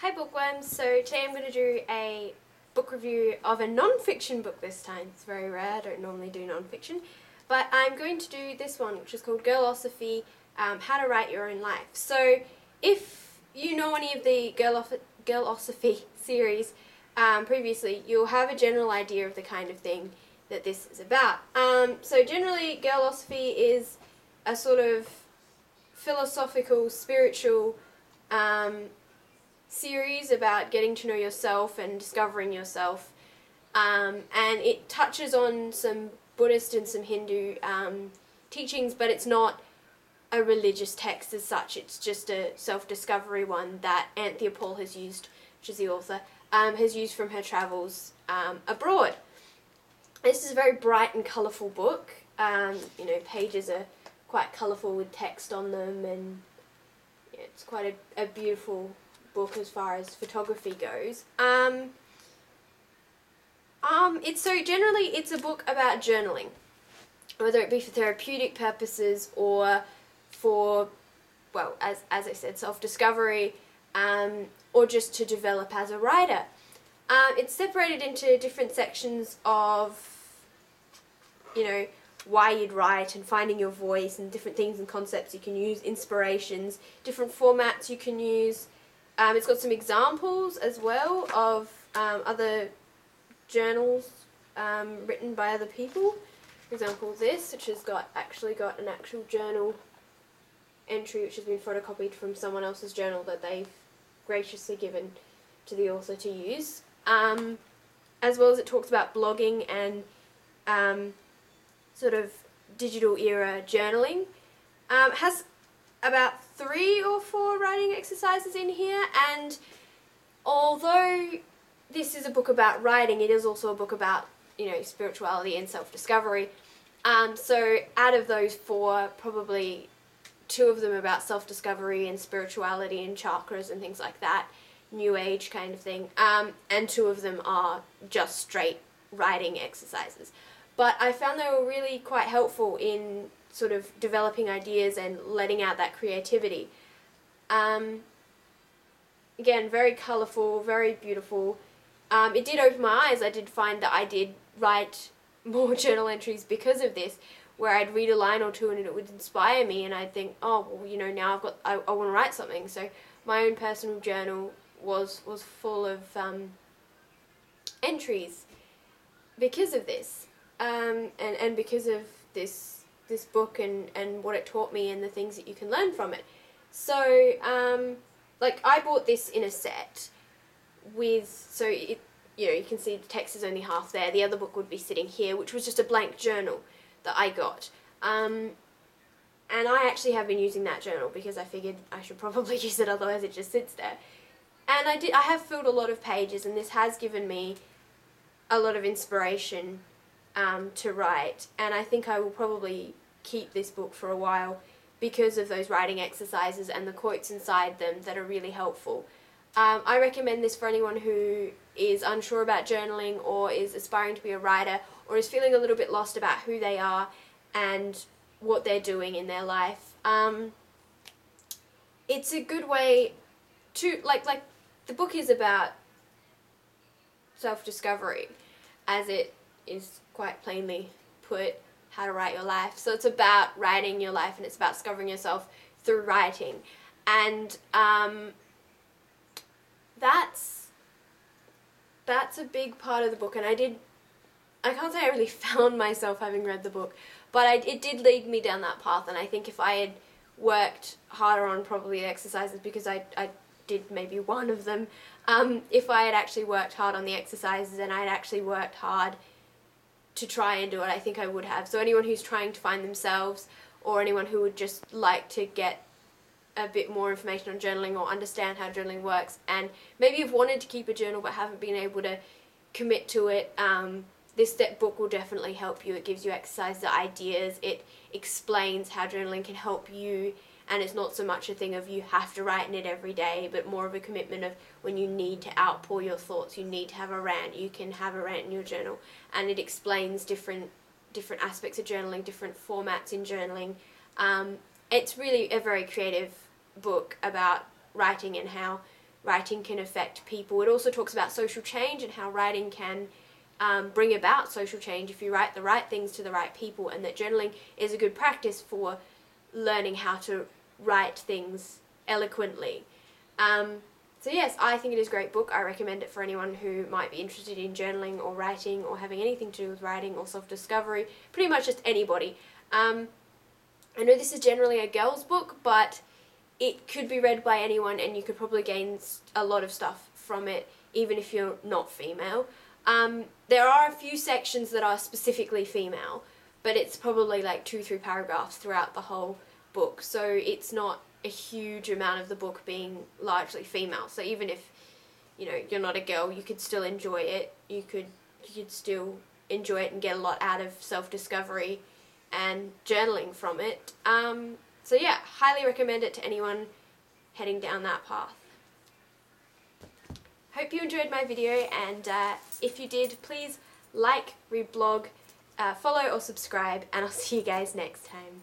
Hi bookworms, so today I'm going to do a book review of a non-fiction book this time. It's very rare, I don't normally do non-fiction, but I'm going to do this one, which is called Girlosophy, How to Write Your Own Life. So if you know any of the Girlosophy series previously, you'll have a general idea of the kind of thing that this is about. So generally, Girlosophy is a sort of philosophical, spiritual series about getting to know yourself and discovering yourself, and it touches on some Buddhist and some Hindu teachings, but it's not a religious text as such. It's just a self-discovery one that Anthea Paul has used, which is the author, has used from her travels abroad. This is a very bright and colourful book. Pages are quite colourful with text on them, and it's quite a beautiful book as far as photography goes. It's a book about journaling, whether it be for therapeutic purposes or for, well, as I said, self-discovery, or just to develop as a writer. It's separated into different sections of, why you'd write and finding your voice and different things and concepts you can use, inspirations, different formats you can use. It's got some examples as well of other journals written by other people. For example, this, which has got an actual journal entry which has been photocopied from someone else's journal that they've graciously given to the author to use. As well as it talks about blogging and sort of digital era journaling. It has about 3 or 4 writing exercises in here, and although this is a book about writing, it is also a book about, spirituality and self-discovery. So out of those 4, probably 2 of them are about self-discovery and spirituality and chakras and things like that, new age kind of thing, and 2 of them are just straight writing exercises. But I found they were really quite helpful in sort of developing ideas and letting out that creativity. Again, very colourful, very beautiful. It did open my eyes. I did find that I did write more journal entries because of this, where I'd read a line or 2 and it would inspire me, and I'd think, oh, well, now I want to write something. So my own personal journal was full of entries because of this, and because of this book and what it taught me and the things that you can learn from it. So, I bought this in a set with, you can see the text is only half there. The other book would be sitting here, which was just a blank journal that I got. And I actually have been using that journal because I figured I should probably use it, otherwise it just sits there. And I have filled a lot of pages, and this has given me a lot of inspiration to write, and I think I will probably keep this book for a while because of those writing exercises and the quotes inside them that are really helpful. I recommend this for anyone who is unsure about journaling, or is aspiring to be a writer, or is feeling a little bit lost about who they are and what they're doing in their life. It's a good way to, the book is about self-discovery, as it is quite plainly put, how to write your life. So it's about writing your life, and it's about discovering yourself through writing. And that's a big part of the book, and I can't say I really found myself having read the book, but it did lead me down that path. And I think if I had worked harder on probably the exercises, because I did maybe one of them, if I had actually worked hard on the exercises and I'd actually worked hard to try and do it, I think I would have. So anyone who's trying to find themselves, or anyone who would just like to get a bit more information on journaling or understand how journaling works, and maybe have wanted to keep a journal but haven't been able to commit to it, this book will definitely help you. It gives you exercises, ideas, it explains how journaling can help you, and it's not so much a thing of you have to write in it every day, but more of a commitment of when you need to outpour your thoughts, you need to have a rant, you can have a rant in your journal. And it explains different aspects of journaling, different formats in journaling. It's really a very creative book about writing and how writing can affect people. It also talks about social change and how writing can bring about social change if you write the right things to the right people, and that journaling is a good practice for learning how to write things eloquently. So yes, I think it is a great book. I recommend it for anyone who might be interested in journaling or writing or having anything to do with writing or self-discovery. Pretty much just anybody. I know this is generally a girl's book, but it could be read by anyone, and you could probably gain a lot of stuff from it, even if you're not female. There are a few sections that are specifically female, but it's probably like 2-3 paragraphs throughout the whole book, so it's not a huge amount of the book being largely female. So even if, you know, you're not a girl, you could still enjoy it. You could still enjoy it and get a lot out of self-discovery and journaling from it. So yeah, highly recommend it to anyone heading down that path. Hope you enjoyed my video, and if you did, please like, reblog, follow or subscribe, and I'll see you guys next time.